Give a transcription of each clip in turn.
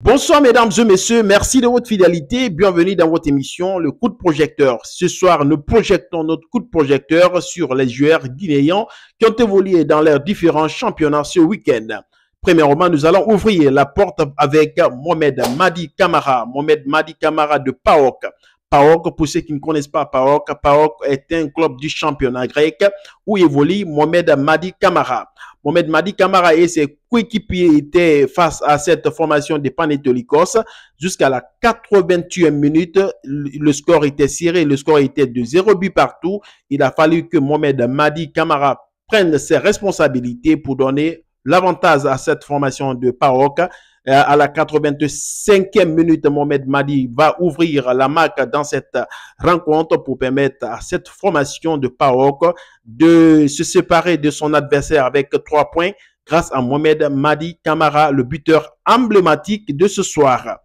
Bonsoir mesdames et messieurs, merci de votre fidélité, bienvenue dans votre émission Le Coup de Projecteur. Ce soir, nous projetons notre coup de projecteur sur les joueurs guinéens qui ont évolué dans leurs différents championnats ce week-end. Premièrement, nous allons ouvrir la porte avec Mohamed Madi Camara. Mohamed Madi Camara de PAOK. PAOK, pour ceux qui ne connaissent pas PAOK, PAOK est un club du championnat grec où évolue Mohamed Madi Camara. Mohamed Madi Camara et ses coéquipiers étaient face à cette formation des Panettolikos. Jusqu'à la 81e minute, le score était serré, le score était de 0 but partout. Il a fallu que Mohamed Madi Camara prenne ses responsabilités pour donner l'avantage à cette formation de PAOK. À la 85e minute, Mohamed Madi va ouvrir la marque dans cette rencontre pour permettre à cette formation de PAOK de se séparer de son adversaire avec 3 points grâce à Mohamed Madi Camara, le buteur emblématique de ce soir.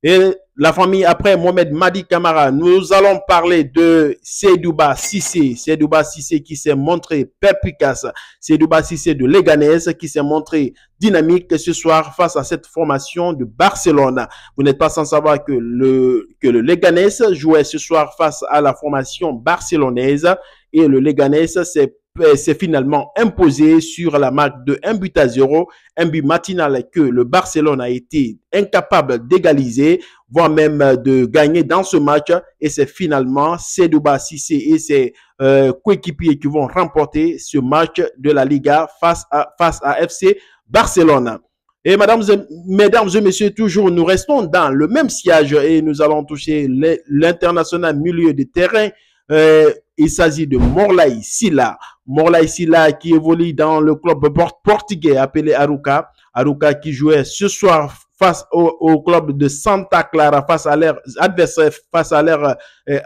Et la famille après Mohamed Madi Camara, nous allons parler de Seydouba Cissé. Seydouba Cissé qui s'est montré perspicace. Seydouba Cissé de Leganés qui s'est montré dynamique ce soir face à cette formation de Barcelone. Vous n'êtes pas sans savoir que le Leganés jouait ce soir face à la formation barcelonaise et le Leganés s'est finalement imposé sur la marque de 1-0, un but matinal que le Barcelone a été incapable d'égaliser, voire même de gagner dans ce match. Et c'est finalement Seydouba Cissé et ses coéquipiers qui vont remporter ce match de la Liga face à FC Barcelone. Et mesdames et messieurs, toujours nous restons dans le même siège et nous allons toucher l'international milieu de terrain. Il s'agit de Morlaye Sylla. Morlaye Sylla qui évolue dans le club portugais appelé Arouca. Arouca qui jouait ce soir face au club de Santa Clara, face à leur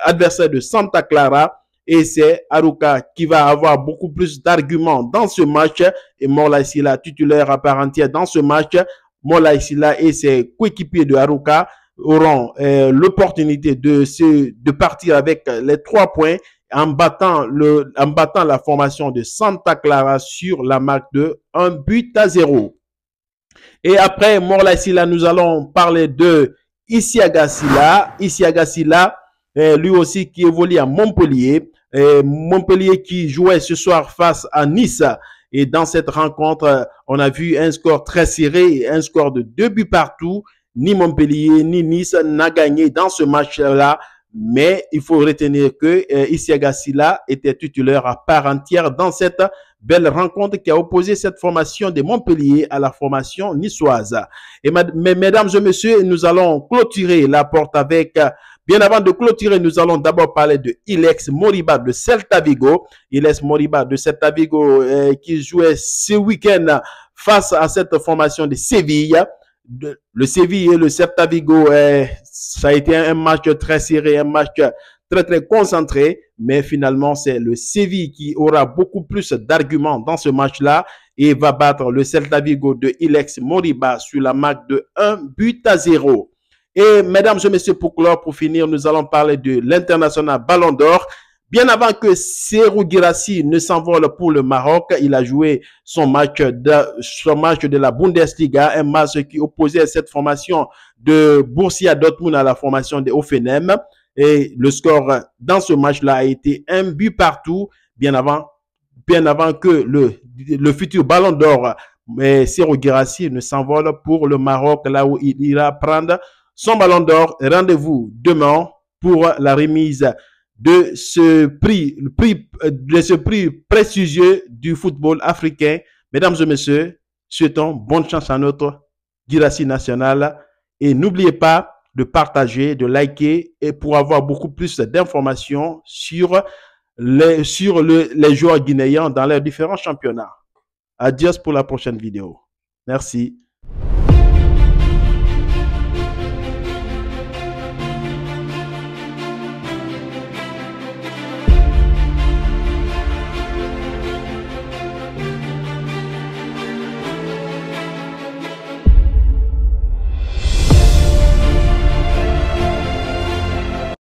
adversaire de Santa Clara. Et c'est Arouca qui va avoir beaucoup plus d'arguments dans ce match. Et Morlaye Sylla, titulaire à part entière dans ce match. Morlaye Sylla et ses coéquipiers de Arouca auront l'opportunité de partir avec les 3 points en battant la formation de Santa Clara sur la marque de 1-0. Et après Morlaye Sylla, nous allons parler de Isiaga Sylla. Isiaga Sylla, lui aussi qui évolue à Montpellier. Montpellier qui jouait ce soir face à Nice. Et dans cette rencontre, on a vu un score très serré, un score de 2 buts partout. Ni Montpellier, ni Nice n'a gagné dans ce match-là. Mais il faut retenir que Isiaga Sylla était titulaire à part entière dans cette belle rencontre qui a opposé cette formation de Montpellier à la formation niçoise. Et mesdames et messieurs, nous allons clôturer la porte avec... Bien avant de clôturer, nous allons d'abord parler de Ilex Moriba de Celta Vigo. Ilex Moriba de Celta Vigo qui jouait ce week-end face à cette formation de Séville. Le Séville et le Celta Vigo, ça a été un match très serré, un match très concentré, mais finalement c'est le Séville qui aura beaucoup plus d'arguments dans ce match-là et va battre le Celta Vigo de Ilex Moriba sur la marque de 1-0. Et mesdames et messieurs, pour finir, nous allons parler de l'international Ballon d'Or. Bien avant que Serhou Guirassy ne s'envole pour le Maroc, il a joué son match de la Bundesliga, un match qui opposait cette formation de Borussia Dortmund à la formation de Hoffenheim. Et le score dans ce match-là a été 1 but partout, bien avant que le futur Ballon d'Or, Serhou Guirassy ne s'envole pour le Maroc, là où il ira prendre son Ballon d'Or. Rendez-vous demain pour la remise de ce prix prestigieux du football africain. Mesdames et messieurs, souhaitons bonne chance à notre Guirassy national et n'oubliez pas de partager, de liker et pour avoir beaucoup plus d'informations sur les joueurs guinéens dans leurs différents championnats. Adios pour la prochaine vidéo. Merci.